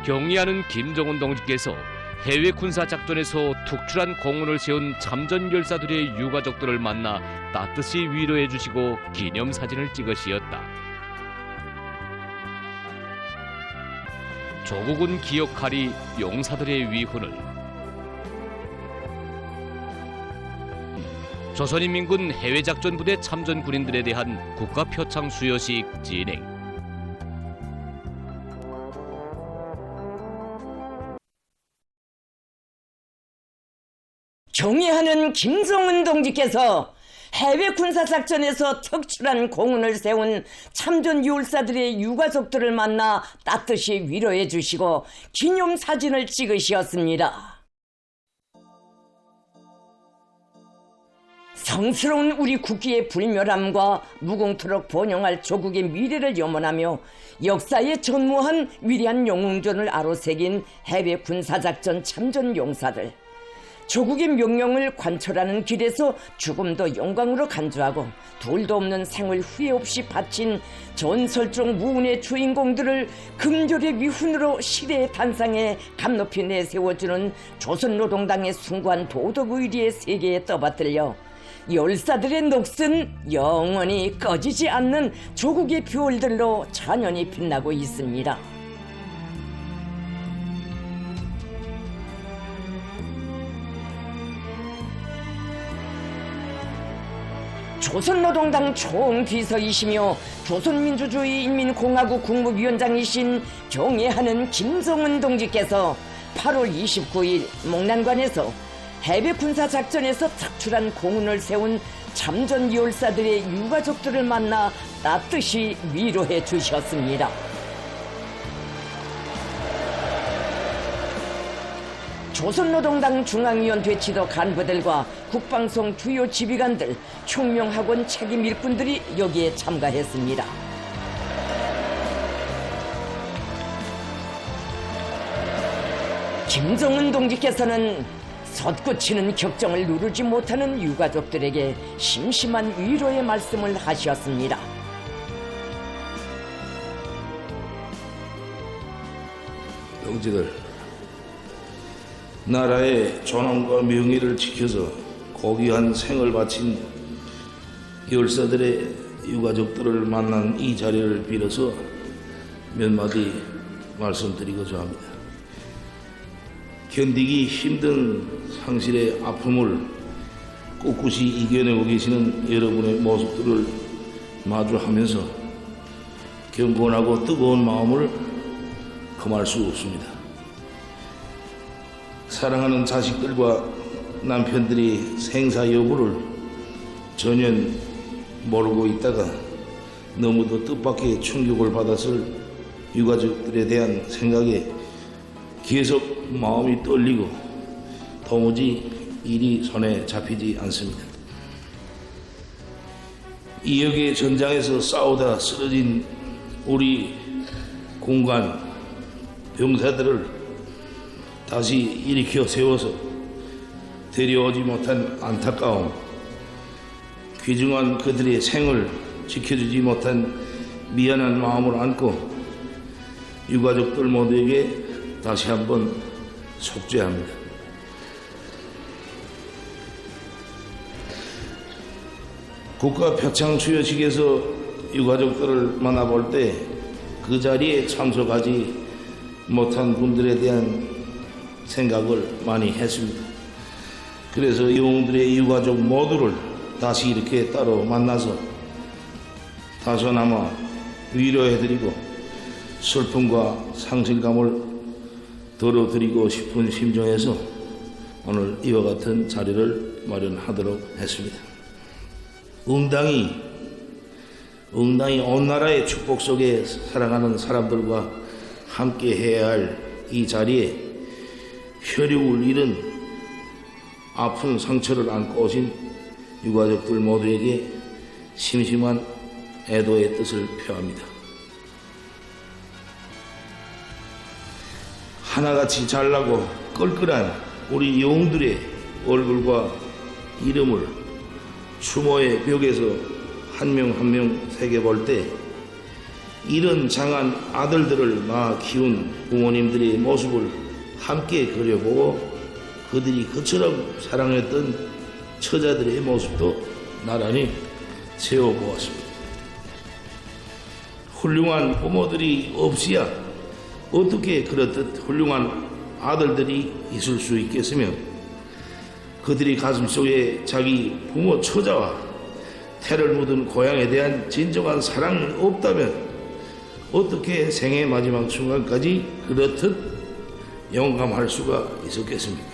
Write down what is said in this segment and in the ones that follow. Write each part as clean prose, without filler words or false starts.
경의하는 김정은 동지께서 해외 군사 작전에서 특출한 공헌을 세운 참전 열사들의 유가족들을 만나 따뜻이 위로해 주시고 기념사진을 찍으시었다. 조국은 기억하리 용사들의 위훈을. 조선인민군 해외작전부대 참전 군인들에 대한 국가표창 수여식 진행. 경의하는 김정은 동지께서 해외 군사작전에서 특출한 공헌을 세운 참전 열사들의 유가족들을 만나 따뜻이 위로해 주시고 기념사진을 찍으셨습니다. 성스러운 우리 국기의 불멸함과 무궁토록 번영할 조국의 미래를 염원하며 역사에 전무한 위대한 영웅전을 아로새긴 해외 군사작전 참전 용사들, 조국의 명령을 관철하는 길에서 죽음도 영광으로 간주하고 둘도 없는 생을 후회 없이 바친 전설적 무운의 주인공들을 금절의 위훈으로 시대의 단상에 감높이 내세워주는 조선노동당의 숭고한 도덕의리의 세계에 떠받들려 열사들의 녹슨 영원히 꺼지지 않는 조국의 별들로 찬연히 빛나고 있습니다. 조선노동당 총비서이시며 조선민주주의인민공화국 국무위원장이신 경의하는 김정은 동지께서 8월 29일 목난관에서 해외 군사작전에서 특출한 공헌을 세운 참전 열사들의 유가족들을 만나 따뜻이 위로해 주셨습니다. 조선노동당 중앙위원회 지도 간부들과 국방성 주요 지휘관들, 혁명학원 책임 일꾼들이 여기에 참가했습니다. 김정은 동지께서는 솟구치는 격정을 누르지 못하는 유가족들에게 심심한 위로의 말씀을 하셨습니다. 동지들, 나라의 존엄과 명예를 지켜서 고귀한 생을 바친 열사들의 유가족들을 만난 이 자리를 빌어서 몇 마디 말씀드리고자 합니다. 견디기 힘든 상실의 아픔을 꿋꿋이 이겨내고 계시는 여러분의 모습들을 마주하면서 경건하고 뜨거운 마음을 금할 수 없습니다. 사랑하는 자식들과 남편들이 생사 여부를 전혀 모르고 있다가 너무도 뜻밖의 충격을 받았을 유가족들에 대한 생각에 계속 마음이 떨리고 도무지 일이 손에 잡히지 않습니다. 이역의 전장에서 싸우다 쓰러진 우리 군관 병사들을 다시 일으켜 세워서 데려오지 못한 안타까움, 귀중한 그들의 생을 지켜주지 못한 미안한 마음을 안고 유가족들 모두에게 다시 한번 속죄합니다. 국가 표창 수여식에서 유가족들을 만나볼 때 그 자리에 참석하지 못한 분들에 대한 생각을 많이 했습니다. 그래서 영웅들의 유가족 모두를 다시 이렇게 따로 만나서 다소나마 위로해드리고 슬픔과 상실감을 덜어드리고 싶은 심정에서 오늘 이와 같은 자리를 마련하도록 했습니다. 응당이 온 나라의 축복 속에 살아가는 사람들과 함께 해야 할 이 자리에 혈육을 잃은 아픈 상처를 안고 오신 유가족들 모두에게 심심한 애도의 뜻을 표합니다. 하나같이 잘나고 끌끌한 우리 영웅들의 얼굴과 이름을 추모의 벽에서 한 명 한 명 새겨볼 때 이런 장한 아들들을 낳아 키운 부모님들의 모습을 함께 그려보고 그들이 그처럼 사랑했던 처자들의 모습도 나란히 세워보았습니다. 훌륭한 부모들이 없이야 어떻게 그렇듯 훌륭한 아들들이 있을 수 있겠으며 그들이 가슴속에 자기 부모 처자와 태를 묻은 고향에 대한 진정한 사랑이 없다면 어떻게 생의 마지막 순간까지 그렇듯 용감할 수가 있었겠습니까?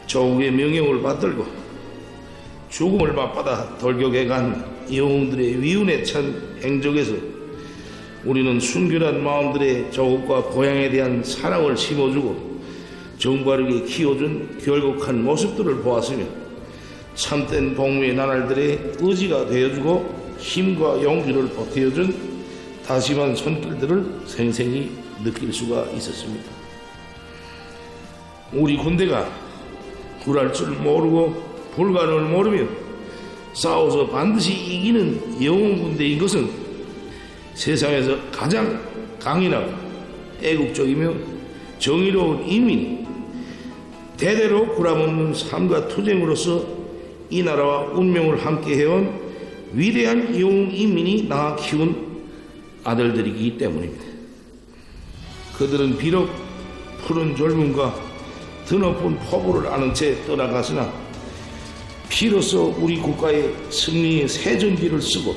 조국의 명령을 받들고 죽음을 맞받아 돌격해 간 영웅들의 위운에 찬 행적에서 우리는 순결한 마음들의 조국과 고향에 대한 사랑을 심어주고 정바르게 키워준 결국한 모습들을 보았으며 참된 복무의 나날들의 의지가 되어주고 힘과 용기를 보태어준 다짐한 손길들을 생생히 느낄 수가 있었습니다. 우리 군대가 굴할 줄 모르고 불가능을 모르며 싸워서 반드시 이기는 영웅 군대인 것은 세상에서 가장 강인하고 애국적이며 정의로운 인민이 대대로 굴아먹는 삶과 투쟁으로서 이 나라와 운명을 함께 해온 위대한 영웅 인민이 낳아 키운 아들들이기 때문입니다. 그들은 비록 푸른 젊음과 드높은 포부를 아는 채 떠나갔으나 비로소 우리 국가의 승리의 새전기를 쓰고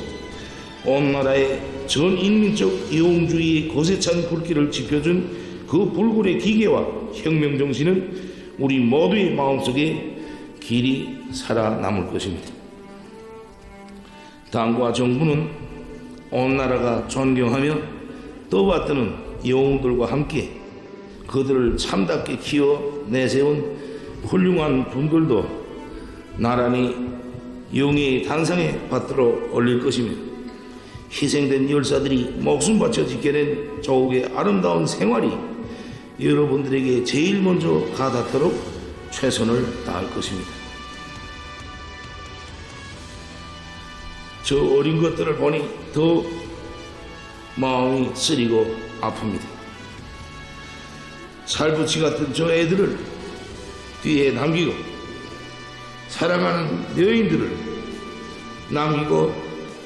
온 나라의 전인민적 영웅주의의 거세찬 불길을 지펴준 그 불굴의 기계와 혁명정신은 우리 모두의 마음속에 길이 살아남을 것입니다. 당과 정부는 온 나라가 존경하며 떠받드는 영웅들과 함께 그들을 참답게 키워 내세운 훌륭한 분들도 나란히 영예의 단상에 받들어 올릴 것이며 희생된 열사들이 목숨 바쳐 지켜낸 조국의 아름다운 생활이 여러분들에게 제일 먼저 가닿도록 최선을 다할 것입니다. 저 어린 것들을 보니 더 마음이 쓰리고 아픕니다. 살부치 같은 저 애들을 뒤에 남기고 사랑하는 여인들을 남기고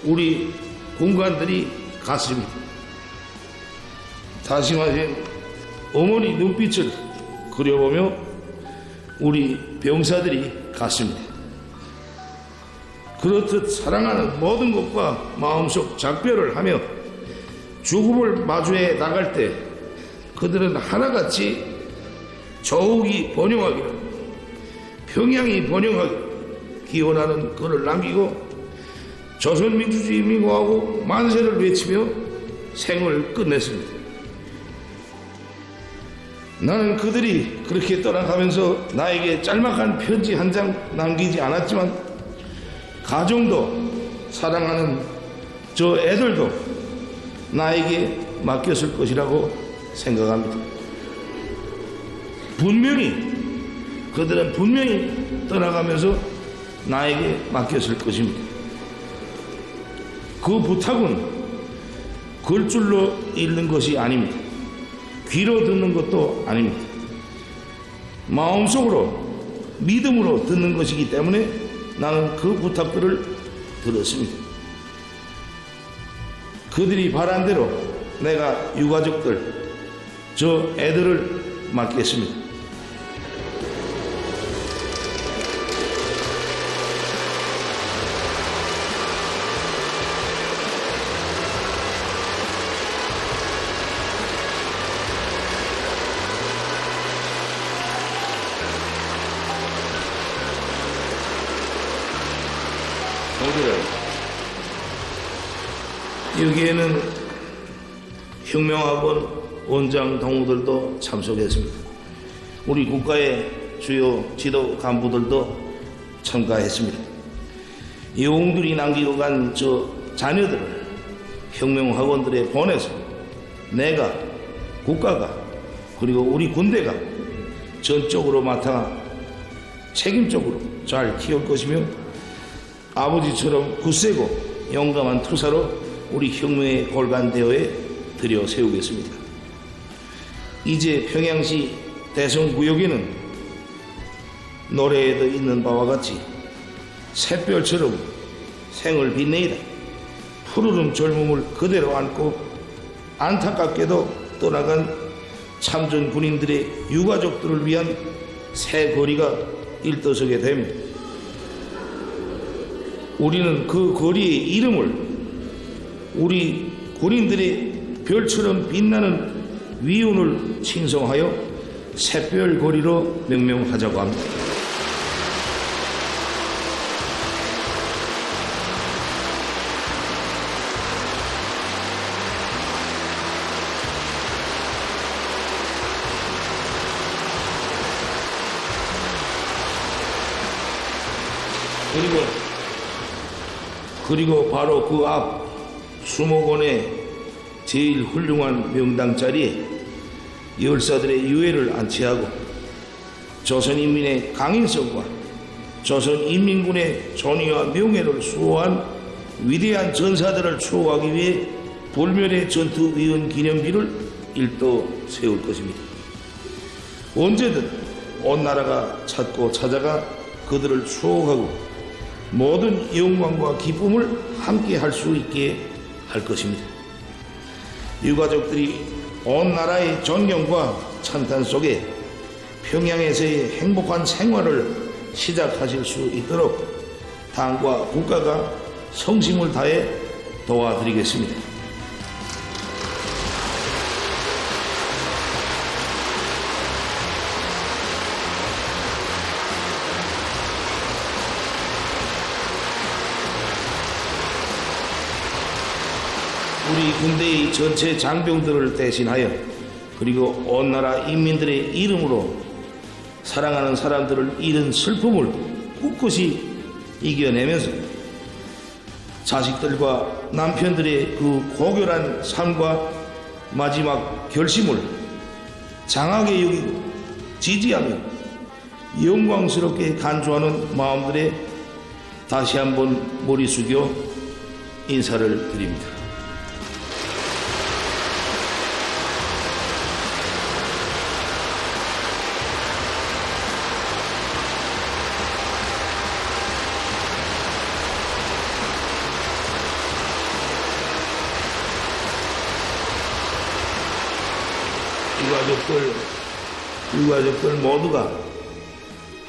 우리 군관들이 갔습니다. 다짐하신 어머니 눈빛을 그려보며 우리 병사들이 갔습니다. 그렇듯 사랑하는 모든 것과 마음속 작별을 하며 죽음을 마주해 나갈 때 그들은 하나같이 조국이 번영하기를 평양이 번영하기를 기원하는 글을 남기고 조선민주주의 민국하고 만세를 외치며 생을 끝냈습니다. 나는 그들이 그렇게 떠나가면서 나에게 짤막한 편지 한 장 남기지 않았지만 가정도 사랑하는 저 애들도 나에게 맡겼을 것이라고 생각합니다. 그들은 분명히 떠나가면서 나에게 맡겼을 것입니다. 그 부탁은 글줄로 읽는 것이 아닙니다. 귀로 듣는 것도 아닙니다. 마음속으로 믿음으로 듣는 것이기 때문에 나는 그 부탁들을 들었습니다. 그들이 바란 대로 내가 유가족들, 저 애들을 맡겠습니다. 여기에는 혁명학원 원장 동무들도 참석했습니다. 우리 국가의 주요 지도 간부들도 참가했습니다. 영웅들이 남기고 간 저 자녀들을 혁명학원들에 보내서 내가, 국가가, 그리고 우리 군대가 전적으로 맡아 책임적으로 잘 키울 것이며 아버지처럼 굳세고 용감한 투사로 우리 혁명의 골간대어에 들여 세우겠습니다. 이제 평양시 대성구역에는 노래에도 있는 바와 같이 샛별처럼 생을 빛내이다. 푸르른 젊음을 그대로 안고 안타깝게도 떠나간 참전 군인들의 유가족들을 위한 새 거리가 일떠서게 됩니다. 우리는 그 거리의 이름을 우리 군인들의 별처럼 빛나는 위운을 칭송하여 샛별거리로 명명하자고 합니다. 그리고 바로 그 앞 수목원의 제일 훌륭한 명당 자리에 열사들의 유해를 안치하고 조선인민의 강인성과 조선인민군의 존의와 명예를 수호한 위대한 전사들을 추억하기 위해 불멸의 전투위원 기념비를 일도 세울 것입니다. 언제든 온 나라가 찾고 찾아가 그들을 추억하고 모든 영광과 기쁨을 함께 할 수 있게 할 것입니다. 유가족들이 온 나라의 존경과 찬탄 속에 평양에서의 행복한 생활을 시작하실 수 있도록 당과 국가가 성심을 다해 도와드리겠습니다. 우리 군대의 전체 장병들을 대신하여 그리고 온 나라 인민들의 이름으로 사랑하는 사람들을 잃은 슬픔을 꿋꿋이 이겨내면서 자식들과 남편들의 그 고결한 삶과 마지막 결심을 장하게 여기고 지지하며 영광스럽게 간주하는 마음들에 다시 한번 머리 숙여 인사를 드립니다. 유가족들 모두가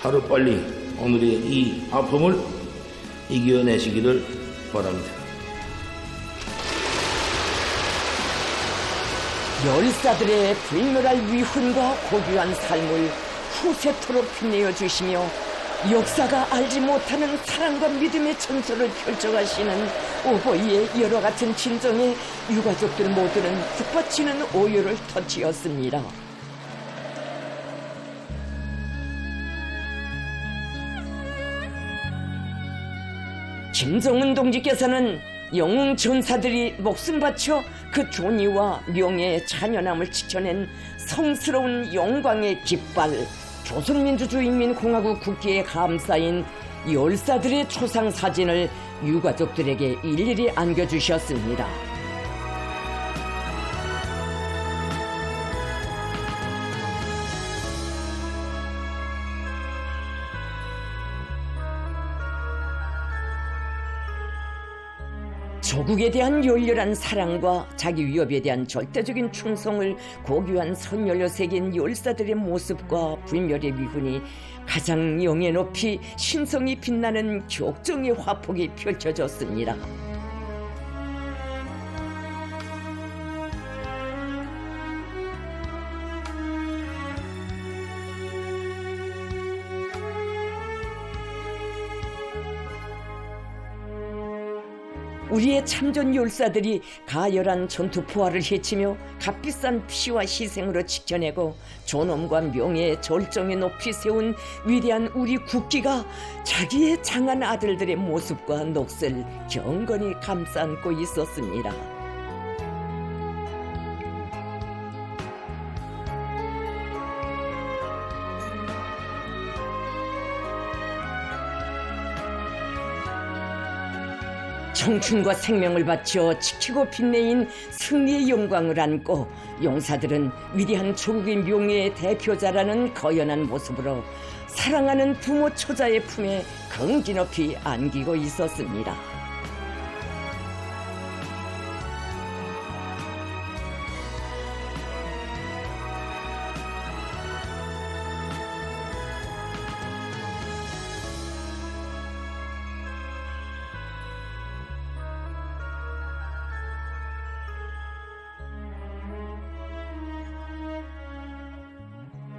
하루빨리 오늘의 이 아픔을 이겨내시기를 바랍니다. 열사들의 불멸할 위훈과 고귀한 삶을 후세토록 빛내어 주시며 역사가 알지 못하는 사랑과 믿음의 전설을 펼쳐가시는 오보이의 여러 같은 진정에 유가족들 모두는 북받치는 오열을 터치었습니다. 김정은 동지께서는 영웅 전사들이 목숨 바쳐 그 존의와 명예의 잔연함을 지켜낸 성스러운 영광의 깃발, 조선민주주의인민공화국 국기에 감싸인 열사들의 초상 사진을 유가족들에게 일일이 안겨주셨습니다. 조국에 대한 열렬한 사랑과 자기 위협에 대한 절대적인 충성을 고귀한 선열로 새긴 열사들의 모습과 불멸의 위훈이 가장 영예 높이 신성이 빛나는 격정의 화폭이 펼쳐졌습니다. 우리의 참전 열사들이 가열한 전투 포화를 헤치며 값비싼 피와 희생으로 지켜내고 존엄과 명예의 절정에 높이 세운 위대한 우리 국기가 자기의 장한 아들들의 모습과 넋을 경건히 감싸 안고 있었습니다. 청춘과 생명을 바쳐 지키고 빛내인 승리의 영광을 안고 용사들은 위대한 조국의 명예의 대표자라는 거연한 모습으로 사랑하는 부모 초자의 품에 긍지 높이 안기고 있었습니다.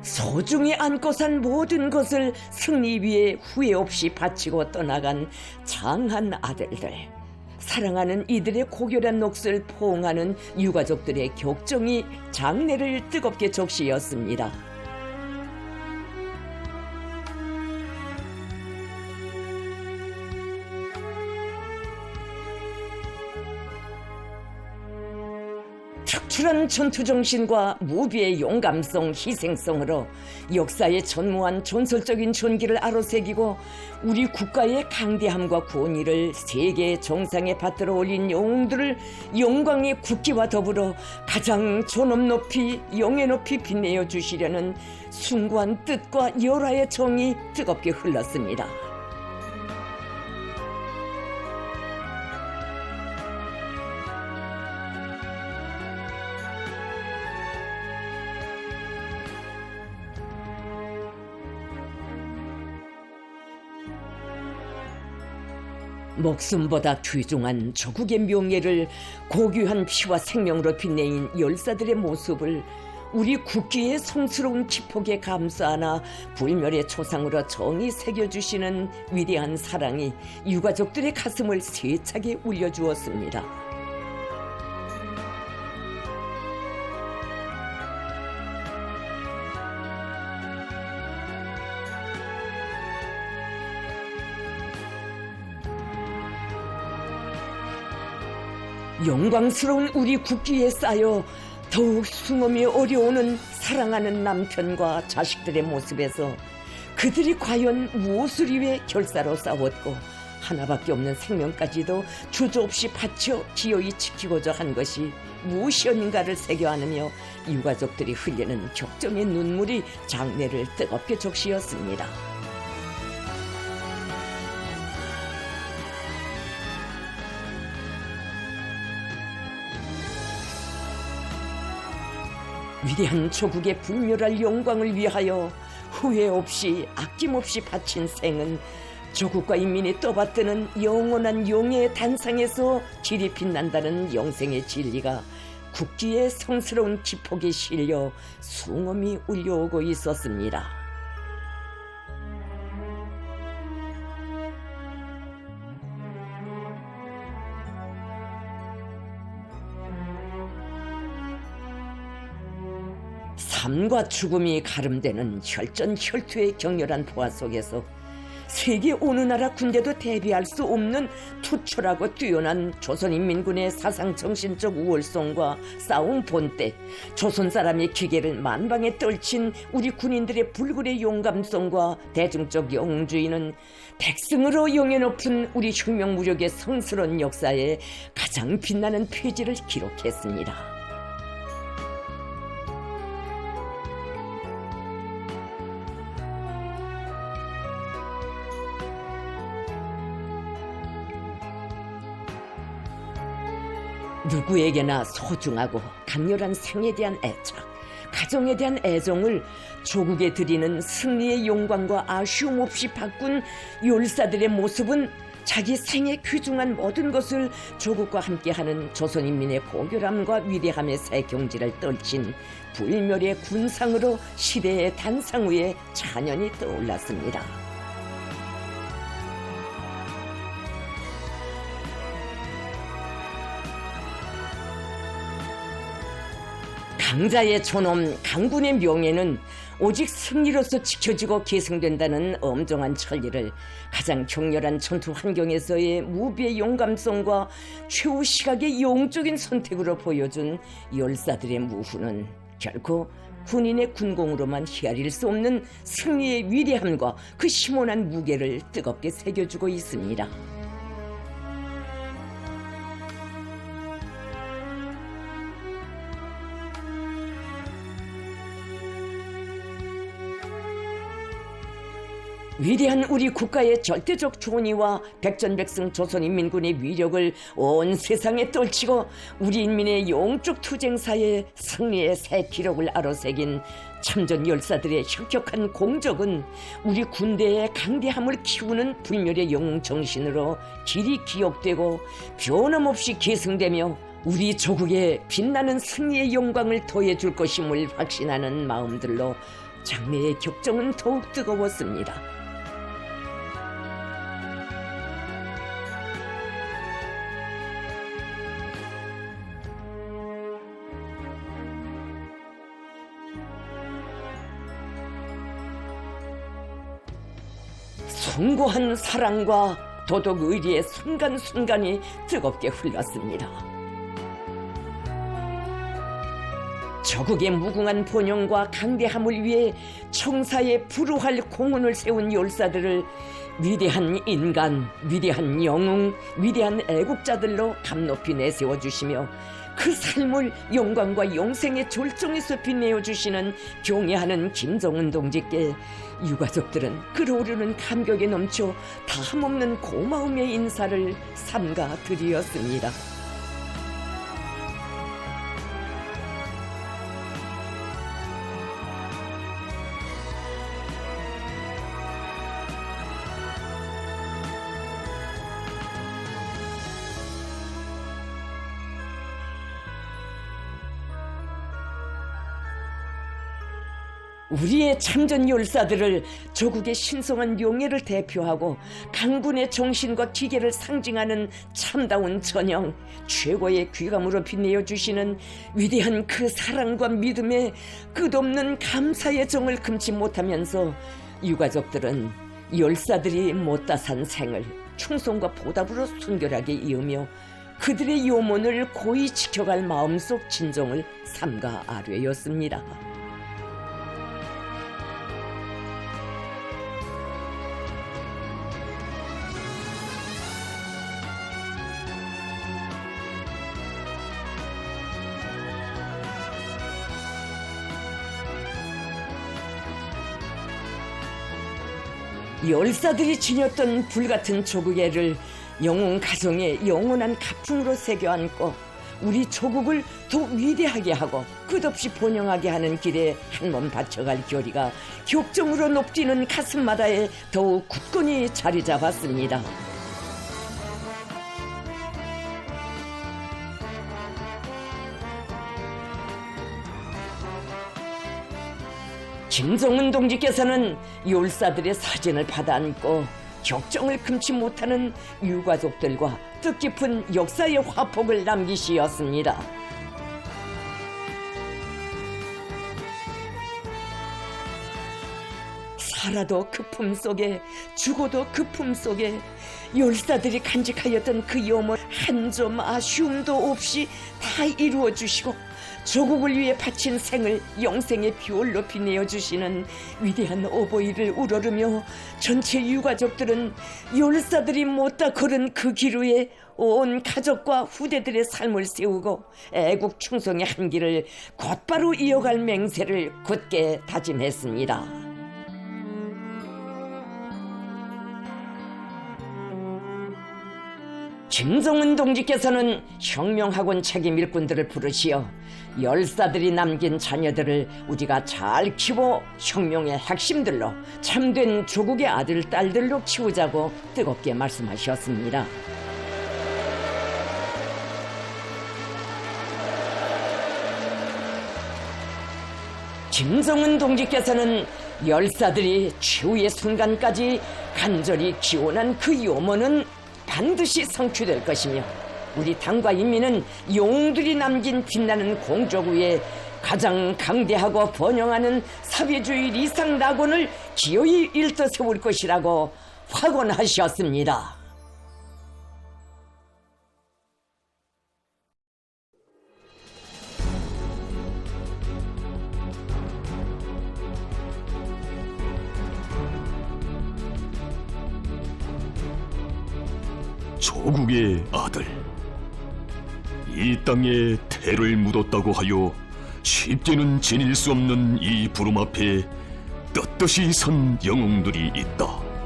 소중히 안고 산 모든 것을 승리 위에 후회 없이 바치고 떠나간 장한 아들들, 사랑하는 이들의 고결한 몫을 포옹하는 유가족들의 격정이 장례를 뜨겁게 적시었습니다. 특출한 전투정신과 무비의 용감성, 희생성으로 역사에 전무한 전설적인 전기를 아로새기고 우리 국가의 강대함과 권위를 세계 정상에 받들어 올린 영웅들을 영광의 국기와 더불어 가장 존엄 높이 영예 높이 빛내어 주시려는 숭고한 뜻과 열화의 정이 뜨겁게 흘렀습니다. 목숨보다 귀중한 조국의 명예를 고귀한 피와 생명으로 빛내인 열사들의 모습을 우리 국기의 성스러운 기폭에 감싸 안아 불멸의 초상으로 정이 새겨주시는 위대한 사랑이 유가족들의 가슴을 세차게 울려주었습니다. 영광스러운 우리 국기에 쌓여 더욱 숭엄이 어려오는 사랑하는 남편과 자식들의 모습에서 그들이 과연 무엇을 위해 결사로 싸웠고 하나밖에 없는 생명까지도 주저없이 바쳐 기어이 지키고자 한 것이 무엇이었는가를 새겨 안으며 유가족들이 흘리는 격정의 눈물이 장례를 뜨겁게 적시었습니다. 위대한 조국의 불멸할 영광을 위하여 후회 없이 아낌없이 바친 생은 조국과 인민이 떠받드는 영원한 용의 단상에서 길이 빛난다는 영생의 진리가 국기의 성스러운 기폭에 실려 숭엄이 울려오고 있었습니다. 삶과 죽음이 가름되는 혈전혈투의 격렬한 포화 속에서 세계 어느 나라 군대도 대비할 수 없는 투철하고 뛰어난 조선인민군의 사상정신적 우월성과 싸움 본때 조선 사람의 기계를 만방에 떨친 우리 군인들의 불굴의 용감성과 대중적 영웅주의는 백승으로 영예 높은 우리 혁명무력의 성스러운 역사에 가장 빛나는 페이지를 기록했습니다. 누구에게나 소중하고 강렬한 생에 대한 애착, 가정에 대한 애정을 조국에 드리는 승리의 영광과 아쉬움 없이 바꾼 열사들의 모습은 자기 생에 귀중한 모든 것을 조국과 함께하는 조선인민의 고결함과 위대함의 새 경지를 떨친 불멸의 군상으로 시대의 단상 위에 찬연히 떠올랐습니다. 강자의 존엄, 강군의 명예는 오직 승리로서 지켜지고 계승된다는 엄정한 천리를 가장 격렬한 전투 환경에서의 무비의 용감성과 최후 시각의 영적인 선택으로 보여준 열사들의 무후는 결코 군인의 군공으로만 헤아릴 수 없는 승리의 위대함과 그 심원한 무게를 뜨겁게 새겨주고 있습니다. 위대한 우리 국가의 절대적 존의와 백전백승 조선인민군의 위력을 온 세상에 떨치고 우리 인민의 영적 투쟁사의 승리의 새 기록을 아로새긴 참전 열사들의 혁혁한 공적은 우리 군대의 강대함을 키우는 불멸의 영웅 정신으로 길이 기억되고 변함없이 계승되며 우리 조국의 빛나는 승리의 영광을 더해줄 것임을 확신하는 마음들로 장래의 격정은 더욱 뜨거웠습니다. 숭고한 사랑과 도덕 의리의 순간순간이 뜨겁게 흘렀습니다. 조국의 무궁한 번영과 강대함을 위해 청사에 불우할 공헌을 세운 열사들을 위대한 인간, 위대한 영웅, 위대한 애국자들로 감높이 내세워 주시며 그 삶을 영광과 영생의 절정에서 빛내어 주시는 경애하는 김정은 동지께 유가족들은 끓어오르는 감격에 넘쳐 다함없는 고마움의 인사를 삼가 드리었습니다. 우리의 참전 열사들을 조국의 신성한 용예를 대표하고 강군의 정신과 기계를 상징하는 참다운 전형, 최고의 귀감으로 빛내어 주시는 위대한 그 사랑과 믿음에 끝없는 감사의 정을 금치 못하면서 유가족들은 열사들이 못다 산 생을 충성과 보답으로 순결하게 이으며 그들의 요문을 고이 지켜갈 마음속 진정을 삼가 아뢰었습니다. 열사들이 지녔던 불같은 조국애를 영웅 가정의 영원한 가풍으로 새겨안고 우리 조국을 더 위대하게 하고 끝없이 번영하게 하는 길에 한몸 바쳐갈 결의가 격정으로 높뛰는 가슴마다에 더욱 굳건히 자리 잡았습니다. 김정은 동지께서는 열사들의 사진을 받아안고 격정을 금치 못하는 유가족들과 뜻깊은 역사의 화폭을 남기시었습니다. 살아도 그 품속에 죽어도 그 품속에 열사들이 간직하였던 그 염원 한 점 아쉬움도 없이 다 이루어 주시고 조국을 위해 바친 생을 영생의 비올로 빛내어 주시는 위대한 어버이를 우러르며 전체 유가족들은 열사들이 못다 걸은 그 길 위에 온 가족과 후대들의 삶을 세우고 애국 충성의 한 길을 곧바로 이어갈 맹세를 굳게 다짐했습니다. 김정은 동지께서는 혁명학원 책임 일꾼들을 부르시어 열사들이 남긴 자녀들을 우리가 잘 키워 혁명의 핵심들로 참된 조국의 아들, 딸들로 키우자고 뜨겁게 말씀하셨습니다. 김정은 동지께서는 열사들이 최후의 순간까지 간절히 기원한 그 염원은 반드시 성취될 것이며 우리 당과 인민은 영웅들이 남긴 빛나는 공적 위에 가장 강대하고 번영하는 사회주의 리상 낙원을 기어이 일떠 세울 것이라고 확언하셨습니다. 조국의 아들, 이 땅에 태를 묻었다고 하여 쉽게는 지닐 수 없는 이 부름 앞에 떳떳이 선 영웅들이 있다.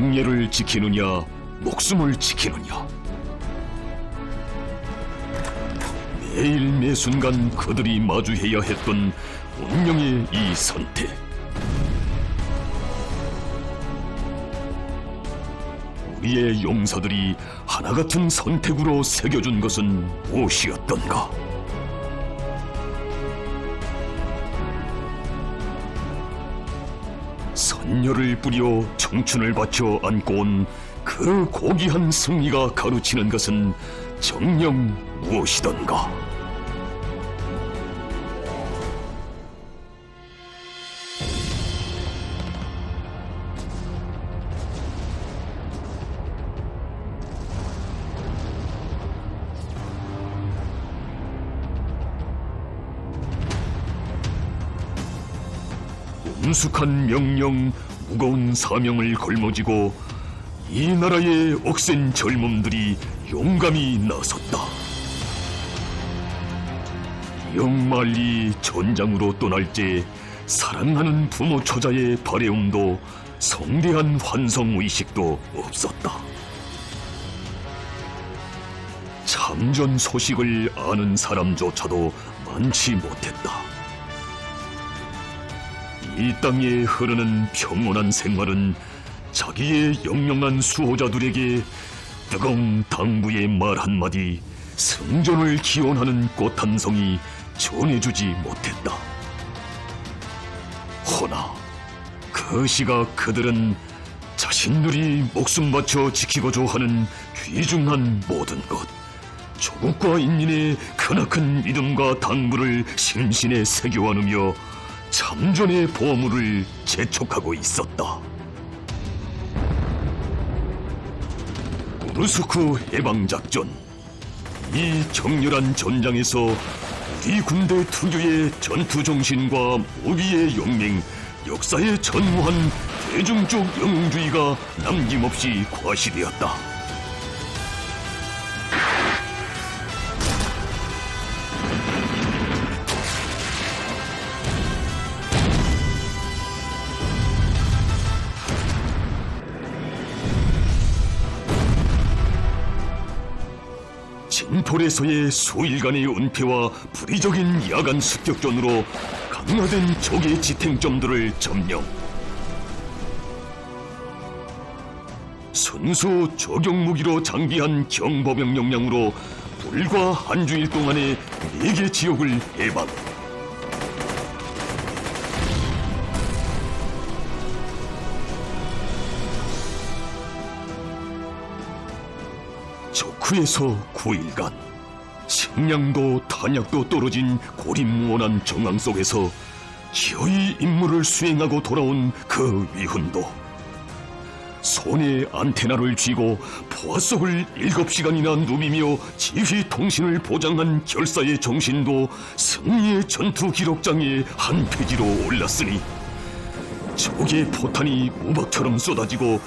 명예를 지키느냐, 목숨을 지키느냐. 매일 매순간 그들이 마주해야 했던 운명의 이 선택. 우리의 용사들이 하나같은 선택으로 새겨준 것은 무엇이었던가? 선열을 뿌려 청춘을 바쳐 안고 온 그 고귀한 승리가 가르치는 것은 정녕 무엇이던가? 엄숙한 명령, 무거운 사명을 걸머쥐고 이 나라의 억센 젊음들이 용감히 나섰다. 영말리 전장으로 떠날 때 사랑하는 부모 처자의 바래움도 성대한 환성의식도 없었다. 참전 소식을 아는 사람조차도 많지 못했다. 이 땅에 흐르는 평온한 생활은 자기의 영영한 수호자들에게 뜨거운 당부의 말 한마디, 승전을 기원하는 꽃 한 송이 전해주지 못했다. 허나 그 시각 그들은 자신들이 목숨 바쳐 지키고자 하는 귀중한 모든 것, 조국과 인민의 크나큰 믿음과 당부를 심신에 새겨 안으며 참전의 보물을 재촉하고 있었다. 우르스크 해방작전. 이 격렬한 전장에서 우리 군대 특유의 전투정신과 무기의 용맹, 역사에 전무한 대중적 영웅주의가 남김없이 과시되었다. 진폴에서의 수일간의 은폐와 불의적인 야간 습격전으로 강화된 적의 지탱점들을 점령. 순수 저격무기로 장비한 경보병 역량으로 불과 한 주일 동안에 4개 지역을 해방. 적후에서 9일간 식량도 탄약도 떨어진 고립무원한 정황 속에서 기어이 임무를 수행하고 돌아온 그 위훈도 손에 안테나를 쥐고 포화 속을 7시간이나 누비며 지휘 통신을 보장한 결사의 정신도 승리의 전투 기록장의 한 페이지로 올랐으니 적의 포탄이 우박처럼 쏟아지고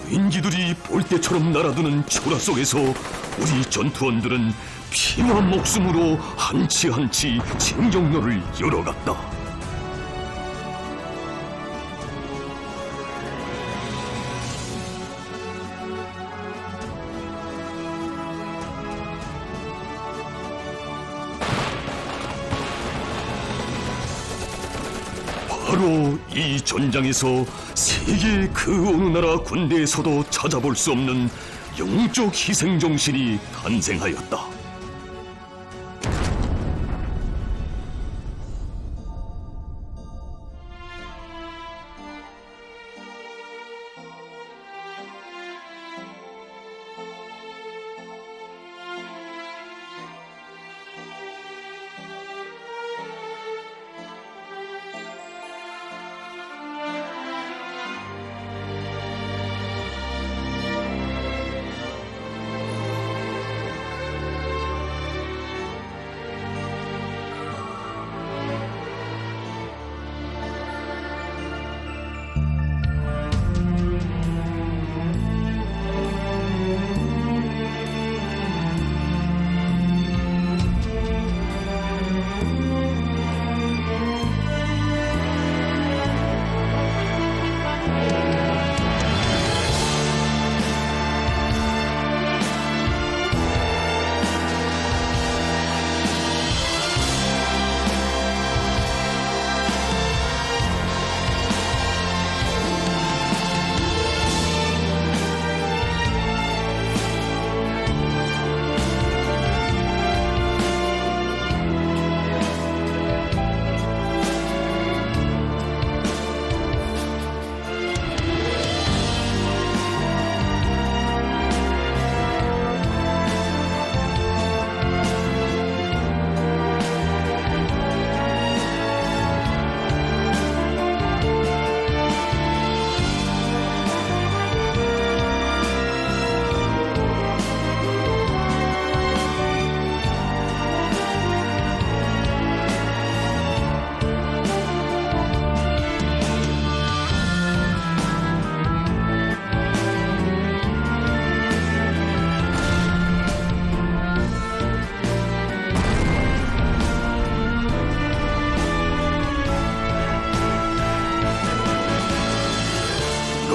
무인기들이 볼때처럼 날아드는 초라 속에서 우리 전투원들은 피와 목숨으로 한치 한치 징정로를 열어갔다. 바로 이 전장에서 세계 그 어느 나라 군대에서도 찾아볼 수 없는 영적 희생정신이 탄생하였다.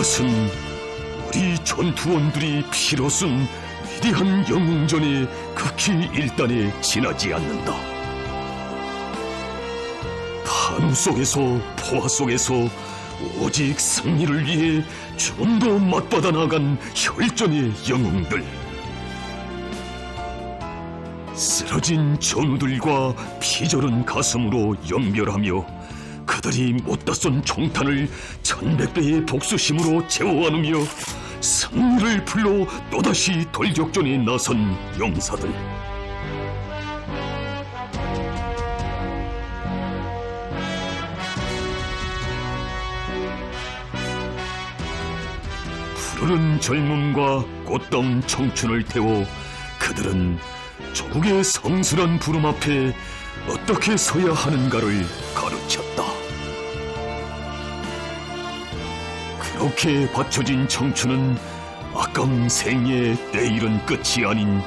이것은 우리 전투원들이 피로 쓴 위대한 영웅전의 극히 일단에 지나지 않는다. 탄 속에서 포화 속에서 오직 승리를 위해 죽음도 맞받아 나간 혈전의 영웅들. 쓰러진 전우들과 피저른 가슴으로 연별하며 그들이 못다 쏜 총탄을 1100배의 복수심으로 채워 안으며 승리를 불러 또다시 돌격전에 나선 용사들. 푸르른 젊음과 꽃다운 청춘을 태워 그들은 조국의 성스런 부름 앞에 어떻게 서야 하는가를 가르쳤다. 그렇게 바쳐진 청춘은 아까운 생의 때이른 끝이 아닌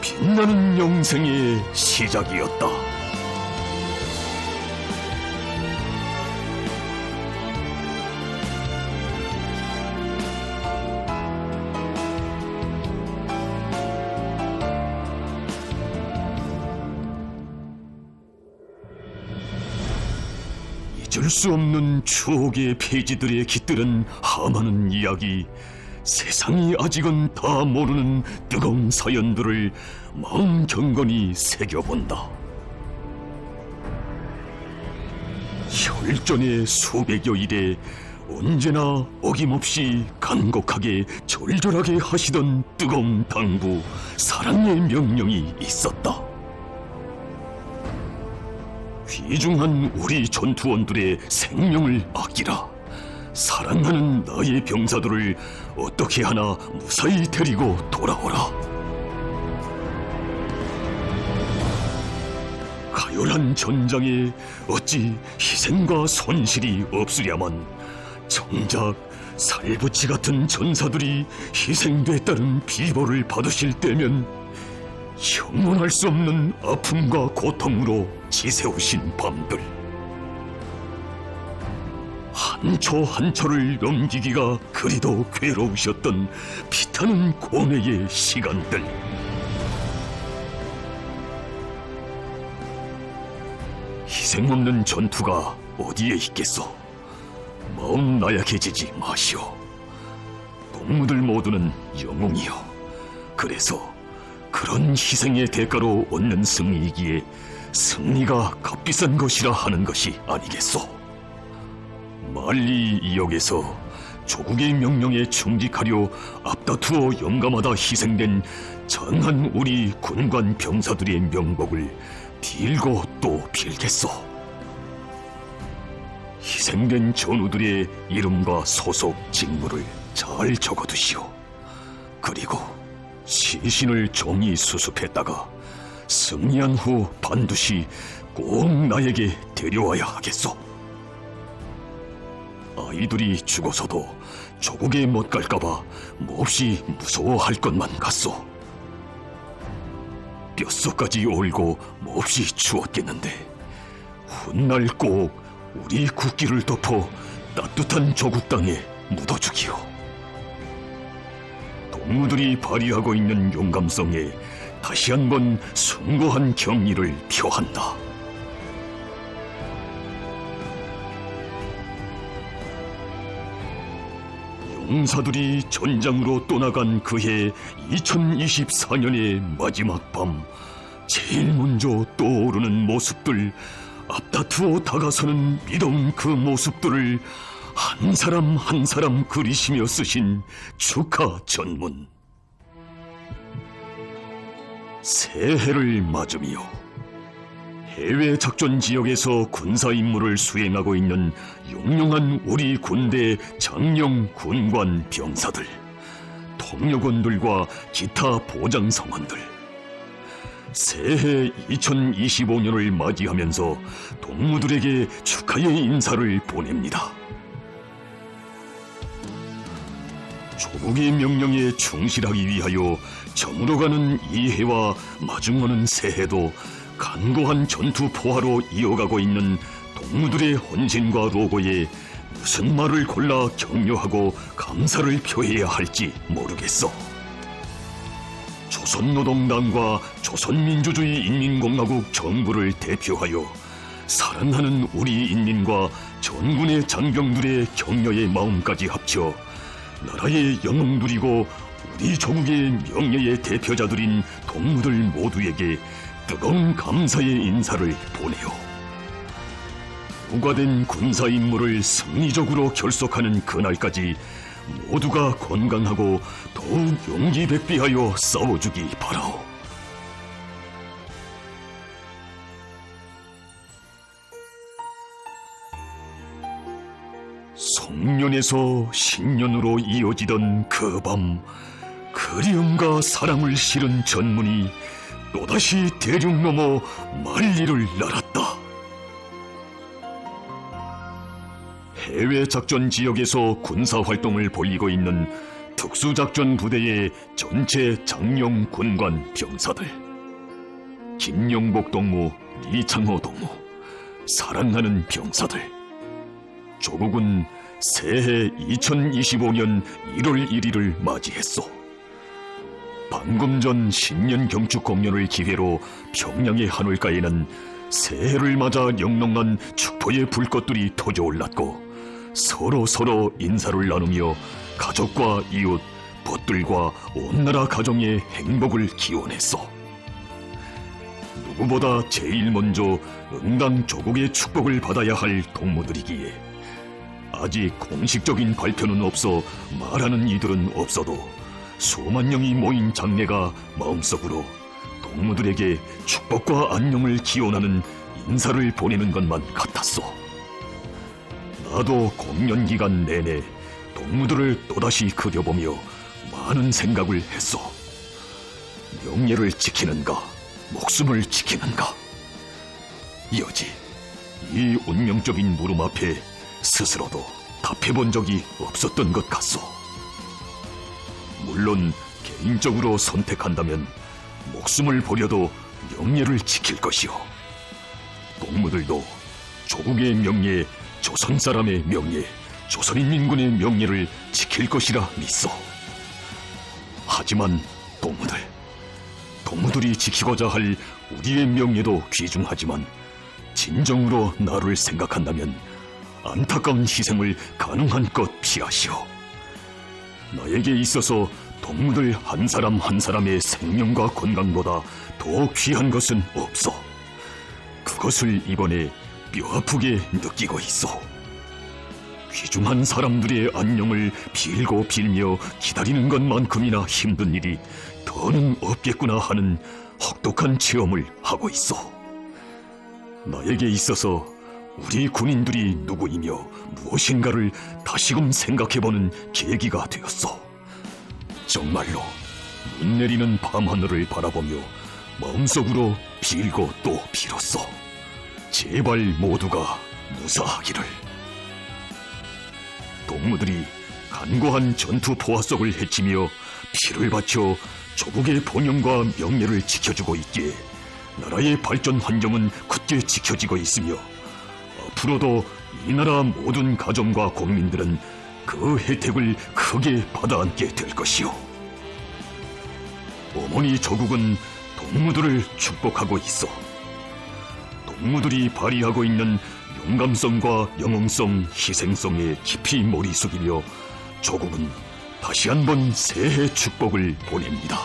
빛나는 영생의 시작이었다. 잊을 수 없는 추억의 페이지들에 깃들은 하많은 이야기, 세상이 아직은 다 모르는 뜨거운 사연들을 마음 경건히 새겨본다. 혈전의 수백여 일에 언제나 어김없이 간곡하게 절절하게 하시던 뜨거운 당부, 사랑의 명령이 있었다. 귀중한 우리 전투원들의 생명을 아끼라. 사랑하는 나의 병사들을 어떻게 하나 무사히 데리고 돌아오라. 가열한 전장에 어찌 희생과 손실이 없으랴만 정작 살부치 같은 전사들이 희생됐다는 비보를 받으실 때면 형언할 수 없는 아픔과 고통으로 지새우신 밤들, 한 초 한 초를 넘기기가 그리도 괴로우셨던 피타는 고뇌의 시간들, 희생 없는 전투가 어디에 있겠소. 마음 나약해지지 마시오. 동무들 모두는 영웅이요. 그래서 그런 희생의 대가로 얻는 승리이기에 승리가 값비싼 것이라 하는 것이 아니겠소. 만리 이역에서 조국의 명령에 충직하려 앞다투어 영가마다 희생된 장한 우리 군관 병사들의 명복을 빌고 또 빌겠소. 희생된 전우들의 이름과 소속 직무를 잘 적어두시오. 그리고 시신을 종이 수습했다가 승리한 후 반드시 꼭 나에게 데려와야 하겠소. 아이들이 죽어서도 조국에 못 갈까봐 몹시 무서워할 것만 같소. 뼛속까지 얼고 몹시 추웠겠는데 훗날 꼭 우리 국기를 덮어 따뜻한 조국 땅에 묻어주기요. 동무들이 발휘하고 있는 용감성에 다시 한번 숭고한 경의를 표한다. 용사들이 전장으로 떠나간 그해 2024년의 마지막 밤, 제일 먼저 떠오르는 모습들, 앞다투어 다가서는 미더운 그 모습들을 한 사람 한 사람 그리시며 쓰신 축하 전문. 새해를 맞으며 해외 작전 지역에서 군사 임무를 수행하고 있는 용용한 우리 군대 장령 군관 병사들, 통역원들과 기타 보장 성원들, 새해 2025년을 맞이하면서 동무들에게 축하의 인사를 보냅니다. 조국의 명령에 충실하기 위하여 저물어가는 이 해와 마중오는 새해도 간고한 전투 포화로 이어가고 있는 동무들의 헌신과 로고에 무슨 말을 골라 격려하고 감사를 표해야 할지 모르겠어. 조선노동당과 조선민주주의 인민공화국 정부를 대표하여 사랑하는 우리 인민과 전군의 장병들의 격려의 마음까지 합쳐 나라의 영웅 누리고 우리 조국의 명예의 대표자들인 동무들 모두에게 뜨거운 감사의 인사를 보내요. 부과된 군사 임무를 승리적으로 결속하는 그날까지 모두가 건강하고 더욱 용기백비하여 싸워주기 바라오. 송년에서 신년으로 이어지던 그 밤, 그리움과 사랑을 실은 전문이 또다시 대륙 넘어 만리를 날았다. 해외 작전 지역에서 군사 활동을 벌이고 있는 특수작전 부대의 전체 장령 군관 병사들, 김용복 동무, 이창호 동무, 사랑하는 병사들, 조국은 새해 2025년 1월 1일을 맞이했소. 방금 전 신년 경축 공연을 기회로 평양의 하늘가에는 새해를 맞아 영롱한 축포의 불꽃들이 터져올랐고 서로 인사를 나누며 가족과 이웃, 벗들과 온 나라 가정의 행복을 기원했소. 누구보다 제일 먼저 응당 조국의 축복을 받아야 할 동무들이기에 아직 공식적인 발표는 없어 말하는 이들은 없어도 수만 명이 모인 장례가 마음속으로 동무들에게 축복과 안녕을 기원하는 인사를 보내는 것만 같았소. 나도 공연 기간 내내 동무들을 또다시 그려보며 많은 생각을 했소. 명예를 지키는가, 목숨을 지키는가. 여지 이 운명적인 물음 앞에 스스로도 답해본 적이 없었던 것 같소. 물론 개인적으로 선택한다면 목숨을 버려도 명예를 지킬 것이오. 동무들도 조국의 명예, 조선 사람의 명예, 조선인민군의 명예를 지킬 것이라 믿소. 하지만 동무들이 지키고자 할 우리의 명예도 귀중하지만 진정으로 나를 생각한다면 안타까운 희생을 가능한 것 피하시오. 나에게 있어서 동무들 한 사람 한 사람의 생명과 건강보다 더 귀한 것은 없어. 그것을 이번에 뼈아프게 느끼고 있어. 귀중한 사람들의 안녕을 빌고 빌며 기다리는 것만큼이나 힘든 일이 더는 없겠구나 하는 혹독한 체험을 하고 있어. 나에게 있어서 우리 군인들이 누구이며 무엇인가를 다시금 생각해보는 계기가 되었어. 정말로 눈 내리는 밤하늘을 바라보며 마음속으로 빌고 또 빌었어. 제발 모두가 무사하기를. 동무들이 간고한 전투 포화 속을 헤치며 피를 바쳐 조국의 본영과 명예를 지켜주고 있기에 나라의 발전 환경은 굳게 지켜지고 있으며 앞으로도 이 나라 모든 가정과 국민들은 그 혜택을 크게 받아안게 될 것이오. 어머니 조국은 동무들을 축복하고 있어. 동무들이 발휘하고 있는 용감성과 영웅성, 희생성에 깊이 머리 숙이며 조국은 다시 한번 새해 축복을 보냅니다.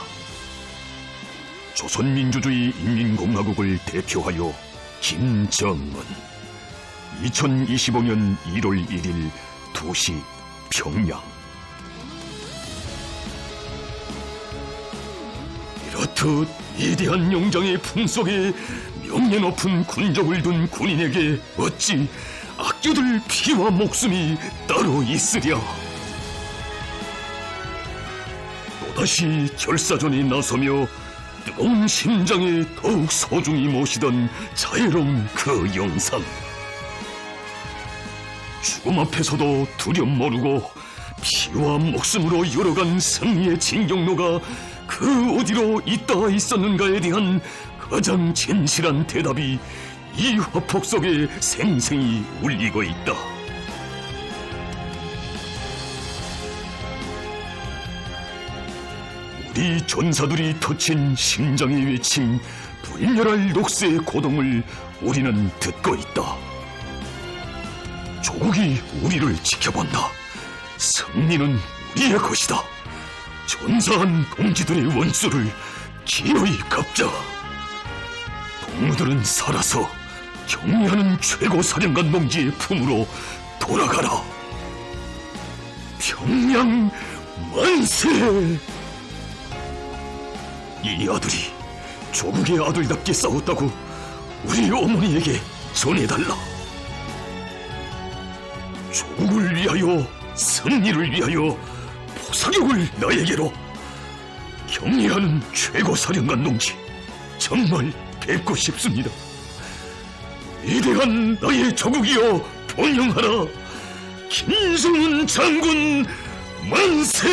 조선민주주의 인민공화국을 대표하여 김정은. 2025년 1월 1일 2시 평양. 이렇듯 위대한 영장의 품속에 명예 높은 군적을 둔 군인에게 어찌 아껴둘 피와 목숨이 따로 있으랴. 또다시 결사전에 나서며 뜨거운 심장에 더욱 소중히 모시던 자애로운 그 영상. 죽음 앞에서도 두려움 모르고 피와 목숨으로 열어간 승리의 진경로가 그 어디로 있다 있었는가에 대한 가장 진실한 대답이 이 화폭 속에 생생히 울리고 있다. 우리 전사들이 터친 심장에 외친 불멸할 녹세의 고동을 우리는 듣고 있다. 조국이 우리를 지켜본다. 승리는 우리의 것이다. 전사한 동지들의 원수를 기어이 갚자. 동무들은 살아서 경리하는 최고 사령관 동지의 품으로 돌아가라. 평양 만세! 이 아들이 조국의 아들답게 싸웠다고 우리 어머니에게 전해달라. 조국을 위하여, 승리를 위하여 포사격을 나에게로. 경리하는 최고 사령관 동지, 정말 뵙고 싶습니다. 위대한 나의 조국이여 번영하라. 김성훈 장군 만세!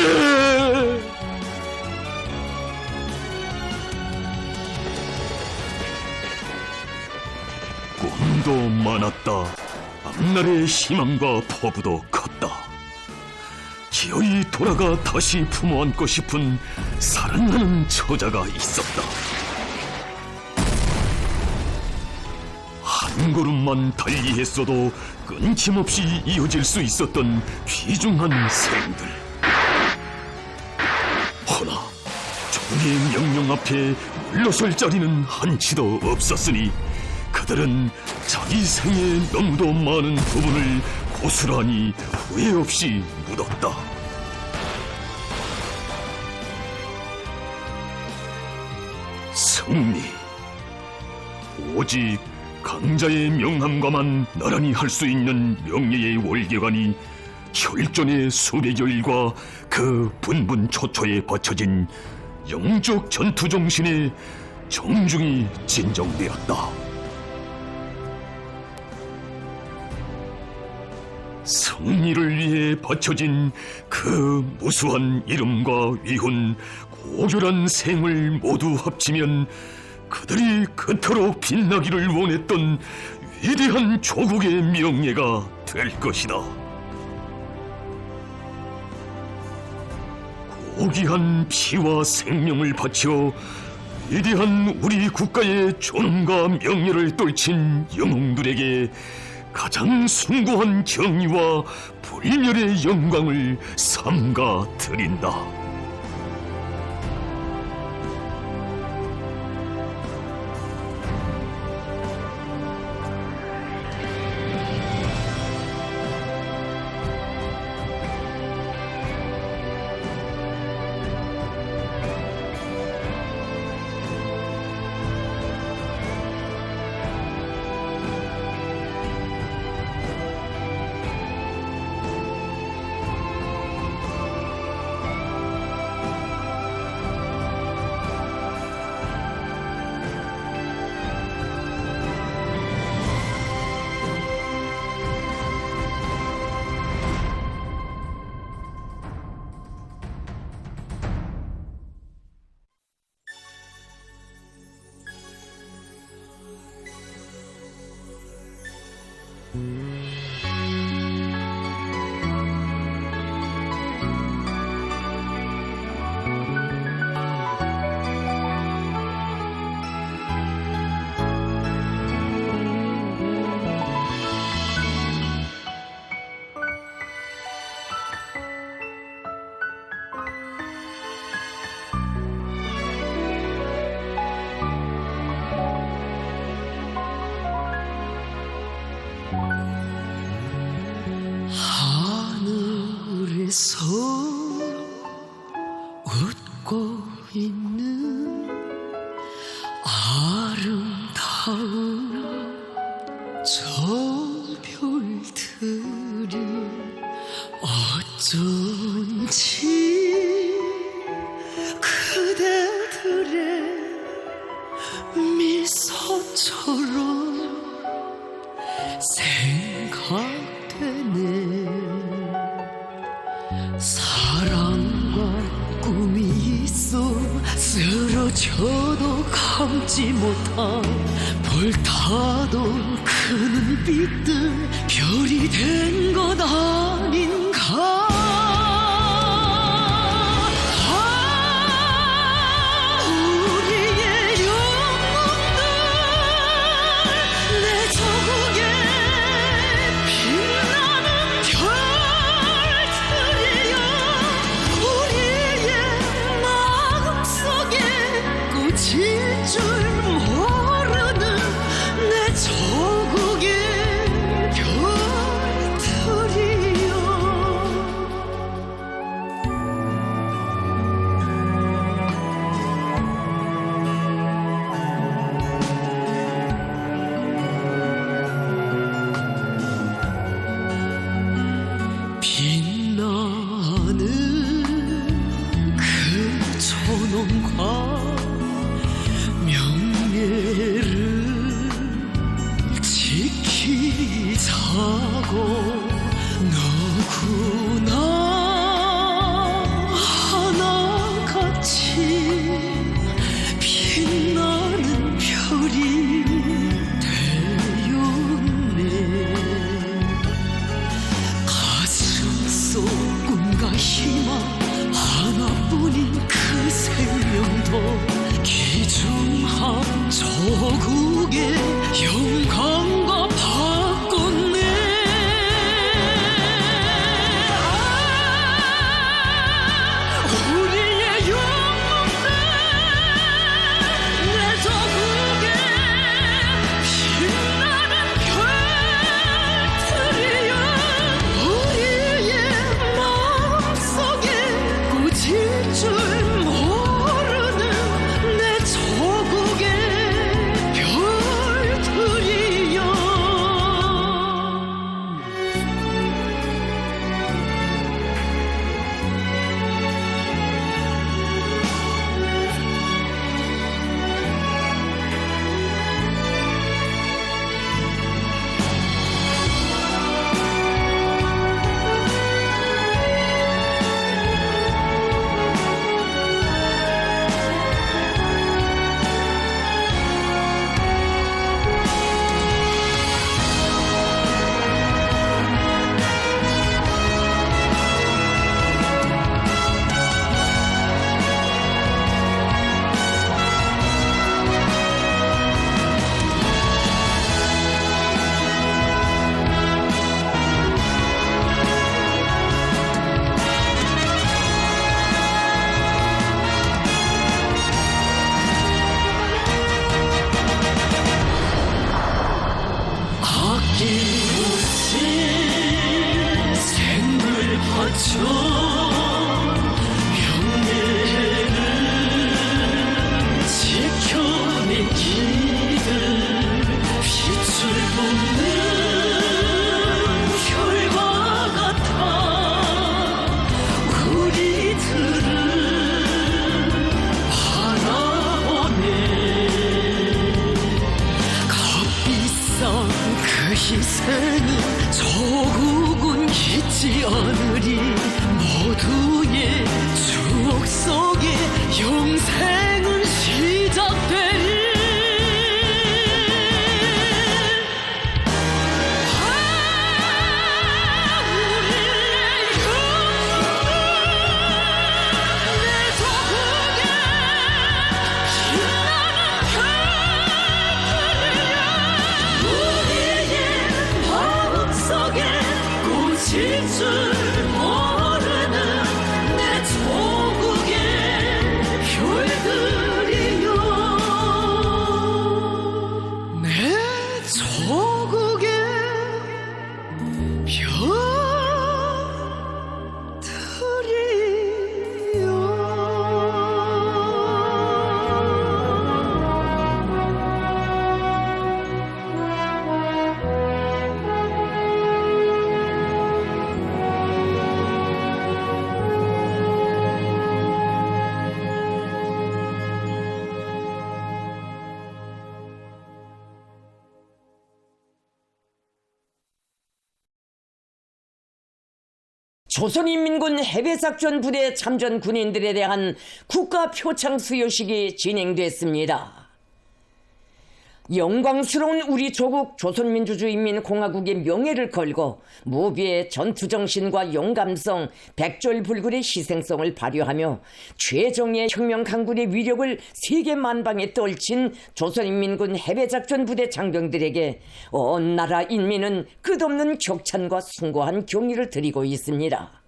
꿈도 많았다. 앞날의 희망과 포부도 컸다. 기어이 돌아가 다시 품어안고 싶은 사랑하는 처자가 있었다. 한 걸음만 달리했어도 끊김없이 이어질 수 있었던 귀중한 생들. 허나 조국의 명령 앞에 물러설 자리는 한치도 없었으니 그들은 자기 생에 너무도 많은 부분을 고스란히 후회 없이 묻었다. 승리, 오직 강자의 명함과만 나란히 할 수 있는 명예의 월계관이 혈전의 수백여일과 그 분분초초에 바쳐진 영적 전투 정신에 정중히 진정되었다. 승리를 위해 바쳐진 그 무수한 이름과 위훈, 고결한 생을 모두 합치면 그들이 그토록 빛나기를 원했던 위대한 조국의 명예가 될 것이다. 고귀한 피와 생명을 바쳐 위대한 우리 국가의 존엄과 명예를 떨친 영웅들에게 가장 숭고한 정의와 불멸의 영광을 삼가 드린다. 하늘에서 웃고 있는 아름다운 저 별들이 어쩐지 그대들의 미소처럼 생각되네. 사랑과 꿈이 있어 쓰러져도 감지 못한 불타던 그 눈빛들 별이 된 것 아닌가. 조국의 영광과 바꿨네. 우리의 영웅들 내 조국의 빛나는 별들이여. 우리의 마음속에 꽂힐 줄 모르는 내 조국의 별들이여. 아낌없이 생을 바쳐 명예를 지켜낸 이들 빛을 쏟는 별과 같아. 우리들을 바라보네. 값비싼 그 희생은 조국은 잊지 않으리. 모두의 추억 속에 영생은 시작되리. 우리의 영웅들 내 조국의 빛나는 별들이여. 우리의 마음속에 꽂힐 줄 모르는 내 조국의 별들이여. 내 조국의 조선인민군 해외작전 부대 참전 군인들에 대한 국가 표창 수여식이 진행됐습니다. 영광스러운 우리 조국 조선민주주의인민공화국의 명예를 걸고 무비의 전투정신과 용감성, 백절불굴의 희생성을 발휘하며 최정예 혁명 강군의 위력을 세계 만방에 떨친 조선인민군 해외작전 부대 장병들에게 온 나라 인민은 끝없는 격찬과 숭고한 경의를 드리고 있습니다.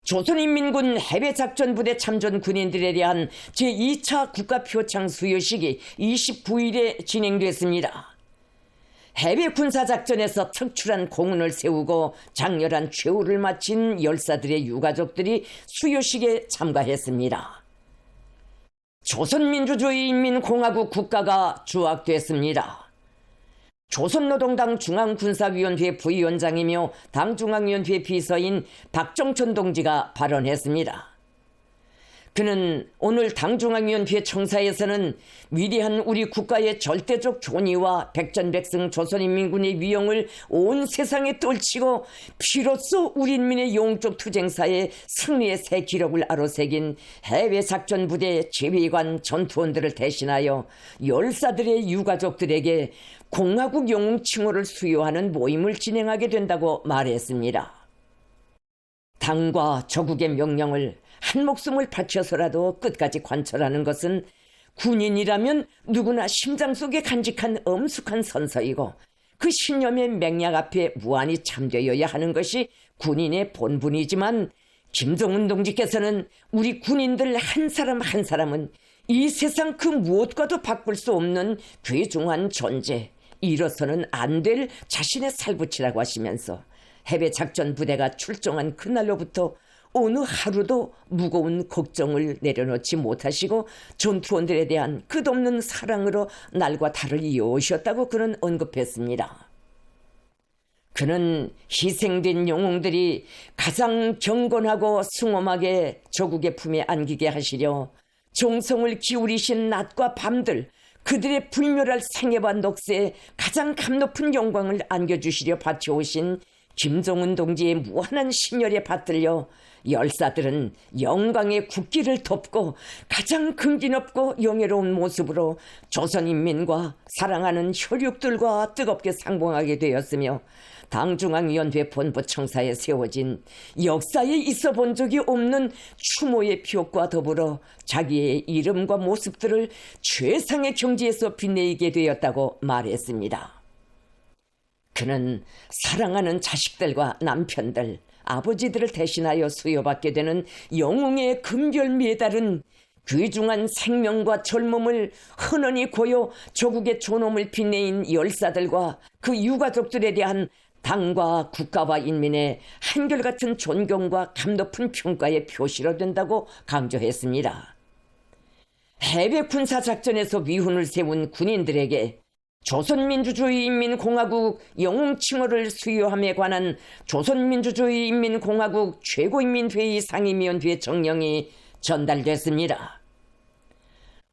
조선인민군 해외작전부대 참전 군인들에 대한 제2차 국가표창 수여식이 29일에 진행됐습니다. 해외 군사작전에서 특출한 공헌을 세우고 장렬한 최후를 마친 열사들의 유가족들이 수여식에 참가했습니다. 조선민주주의인민공화국 국가가 주악됐습니다. 조선노동당 중앙군사위원회 부위원장이며 당중앙위원회 비서인 박정천 동지가 발언했습니다. 그는 오늘 당중앙위원회 청사에서는 위대한 우리 국가의 절대적 존의와 백전백승 조선인민군의 위용을 온 세상에 떨치고 피로써 우리 인민의 영웅적 투쟁사의 승리의 새 기록을 아로새긴 해외작전부대 지휘관 전투원들을 대신하여 열사들의 유가족들에게 공화국 영웅 칭호를 수여하는 모임을 진행하게 된다고 말했습니다. 당과 저국의 명령을 한 목숨을 바쳐서라도 끝까지 관철하는 것은 군인이라면 누구나 심장 속에 간직한 엄숙한 선서이고 그 신념의 맹약 앞에 무한히 참되어야 하는 것이 군인의 본분이지만 김정은 동지께서는 우리 군인들 한 사람 한 사람은 이 세상 그 무엇과도 바꿀 수 없는 귀중한 존재, 이로서는 안 될 자신의 살붙이라고 하시면서 해외 작전 부대가 출정한 그날로부터 어느 하루도 무거운 걱정을 내려놓지 못하시고 전투원들에 대한 끝없는 사랑으로 날과 달을 이어오셨다고 그는 언급했습니다. 그는 희생된 영웅들이 가장 경건하고 숭엄하게 조국의 품에 안기게 하시려 정성을 기울이신 낮과 밤들, 그들의 불멸할 생애와 녹세에 가장 감높은 영광을 안겨주시려 바쳐오신 김정은 동지의 무한한 신열에 받들려 열사들은 영광의 국기를 덮고 가장 긍지높고 영예로운 모습으로 조선인민과 사랑하는 혈육들과 뜨겁게 상봉하게 되었으며 당중앙위원회 본부청사에 세워진 역사에 있어 본 적이 없는 추모의 표과 더불어 자기의 이름과 모습들을 최상의 경지에서 빛내게 되었다고 말했습니다. 그는 사랑하는 자식들과 남편들, 아버지들을 대신하여 수여받게 되는 영웅의 금별 메달은 귀중한 생명과 젊음을 헌헌히 고여 조국의 존엄을 빛내인 열사들과 그 유가족들에 대한 당과 국가와 인민의 한결같은 존경과 감높은 평가의 표시로 된다고 강조했습니다. 해외 군사작전에서 위훈을 세운 군인들에게 조선민주주의인민공화국 영웅칭호를 수여함에 관한 조선민주주의인민공화국 최고인민회의 상임위원회 정령이 전달됐습니다.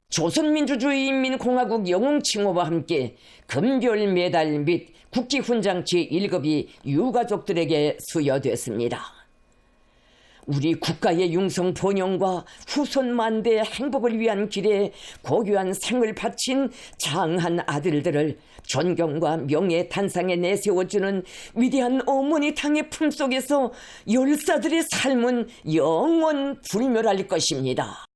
조선민주주의인민공화국 영웅칭호와 함께 금별 메달 및 국기훈장 제1급이 유가족들에게 수여됐습니다. 우리 국가의 융성 번영과 후손 만대의 행복을 위한 길에 고귀한 생을 바친 장한 아들들을 존경과 명예의 단상에 내세워주는 위대한 어머니 당의 품속에서 열사들의 삶은 영원 불멸할 것입니다.